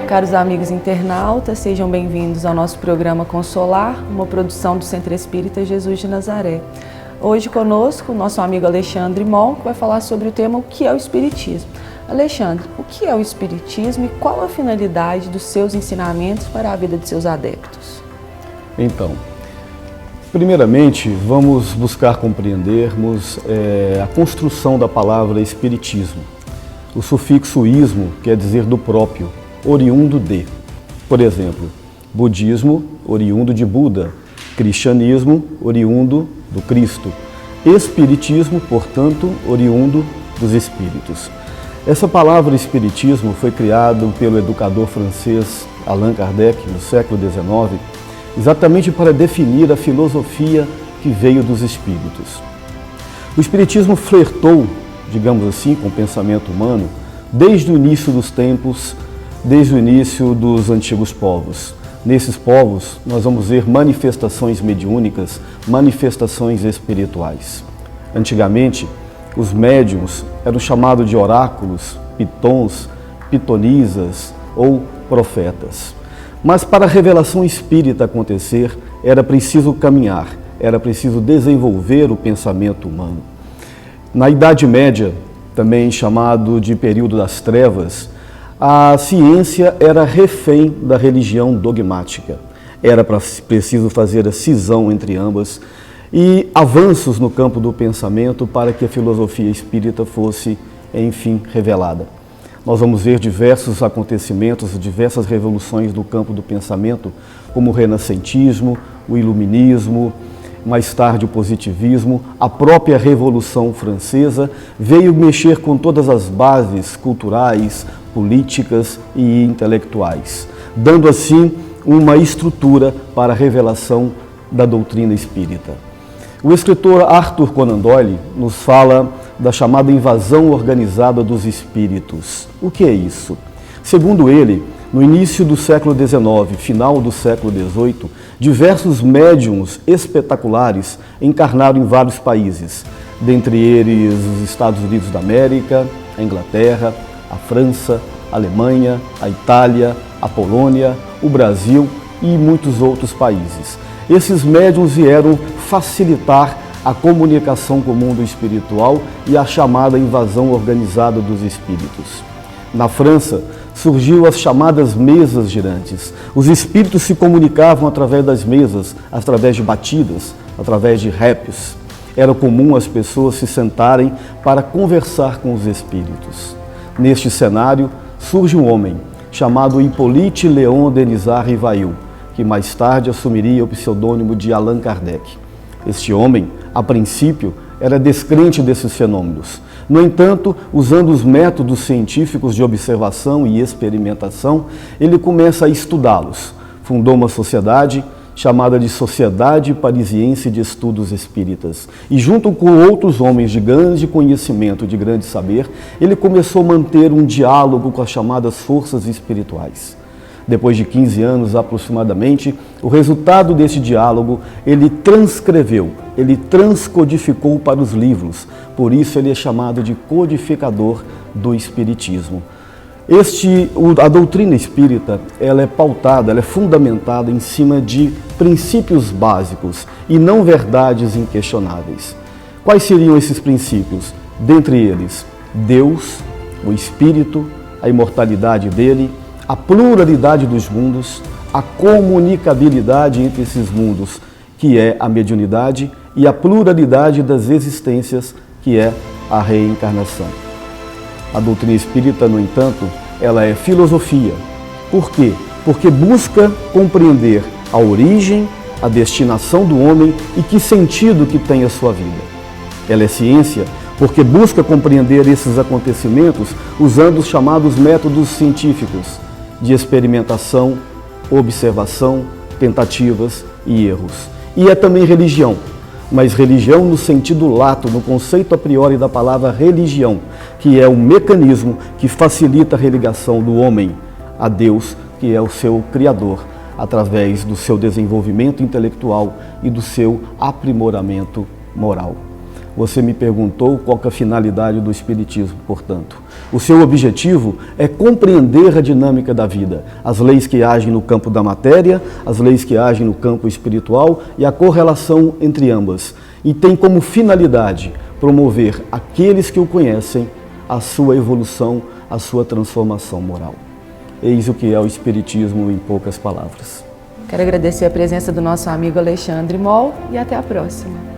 Caros amigos internautas, sejam bem-vindos ao nosso programa Consolar, uma produção do Centro Espírita Jesus de Nazaré. Hoje conosco o nosso amigo Alexandre Mon, que vai falar sobre o tema o que é o Espiritismo. Alexandre, o que é o Espiritismo e qual a finalidade dos seus ensinamentos para a vida de seus adeptos? Então, primeiramente, vamos buscar compreendermos a construção da palavra Espiritismo. O sufixo ismo quer dizer do próprio, oriundo de. Por exemplo, budismo, oriundo de Buda, cristianismo, oriundo do Cristo, espiritismo, portanto, oriundo dos espíritos. Essa palavra espiritismo foi criada pelo educador francês Allan Kardec no século XIX, exatamente para definir a filosofia que veio dos espíritos. O espiritismo flertou, digamos assim, com o pensamento humano desde o início dos tempos, desde o início dos antigos povos. Nesses povos, nós vamos ver manifestações mediúnicas, manifestações espirituais. Antigamente, os médiuns eram chamados de oráculos, pitons, pitonisas ou profetas. Mas para a revelação espírita acontecer, era preciso caminhar, era preciso desenvolver o pensamento humano. Na Idade Média, também chamado de período das trevas, a ciência era refém da religião dogmática. Era preciso fazer a cisão entre ambas e avanços no campo do pensamento para que a filosofia espírita fosse, enfim, revelada. Nós vamos ver diversos acontecimentos, diversas revoluções no campo do pensamento, como o renascentismo, o iluminismo, mais tarde o positivismo. A própria Revolução Francesa veio mexer com todas as bases culturais, políticas e intelectuais, dando assim uma estrutura para a revelação da doutrina espírita. O escritor Arthur Conan Doyle nos fala da chamada invasão organizada dos espíritos. O que é isso? Segundo ele, no início do século XIX, final do século XVIII, diversos médiuns espetaculares encarnaram em vários países, dentre eles os Estados Unidos da América, a Inglaterra, a França, a Alemanha, a Itália, a Polônia, o Brasil e muitos outros países. Esses médiuns vieram facilitar a comunicação com o mundo espiritual e a chamada invasão organizada dos espíritos. Na França, surgiu as chamadas mesas girantes. Os espíritos se comunicavam através das mesas, através de batidas, através de raps. Era comum as pessoas se sentarem para conversar com os espíritos. Neste cenário, surge um homem chamado Hippolyte Léon Denisard Rivail, que mais tarde assumiria o pseudônimo de Allan Kardec. Este homem, a princípio, era descrente desses fenômenos. No entanto, usando os métodos científicos de observação e experimentação, ele começa a estudá-los. Fundou uma sociedade chamada de Sociedade Parisiense de Estudos Espíritas. E junto com outros homens de grande conhecimento, de grande saber, ele começou a manter um diálogo com as chamadas forças espirituais. Depois de 15 anos aproximadamente, o resultado desse diálogo ele transcreveu, ele transcodificou para os livros. Por isso ele é chamado de codificador do Espiritismo. A doutrina espírita, ela é pautada, ela é fundamentada em cima de princípios básicos e não verdades inquestionáveis. Quais seriam esses princípios? Dentre eles, Deus, o Espírito, a imortalidade dele, a pluralidade dos mundos, a comunicabilidade entre esses mundos, que é a mediunidade, e a pluralidade das existências, que é a reencarnação. A doutrina espírita, no entanto, ela é filosofia. Por quê? Porque busca compreender a origem, a destinação do homem e que sentido que tem a sua vida. Ela é ciência porque busca compreender esses acontecimentos usando os chamados métodos científicos de experimentação, observação, tentativas e erros. E é também religião, mas religião no sentido lato, no conceito a priori da palavra religião, que é um mecanismo que facilita a religação do homem a Deus, que é o seu Criador, através do seu desenvolvimento intelectual e do seu aprimoramento moral. Você me perguntou qual que é a finalidade do Espiritismo, portanto. O seu objetivo é compreender a dinâmica da vida, as leis que agem no campo da matéria, as leis que agem no campo espiritual e a correlação entre ambas. E tem como finalidade promover aqueles que o conhecem a sua evolução, a sua transformação moral. Eis o que é o Espiritismo em poucas palavras. Quero agradecer a presença do nosso amigo Alexandre Moll e até a próxima.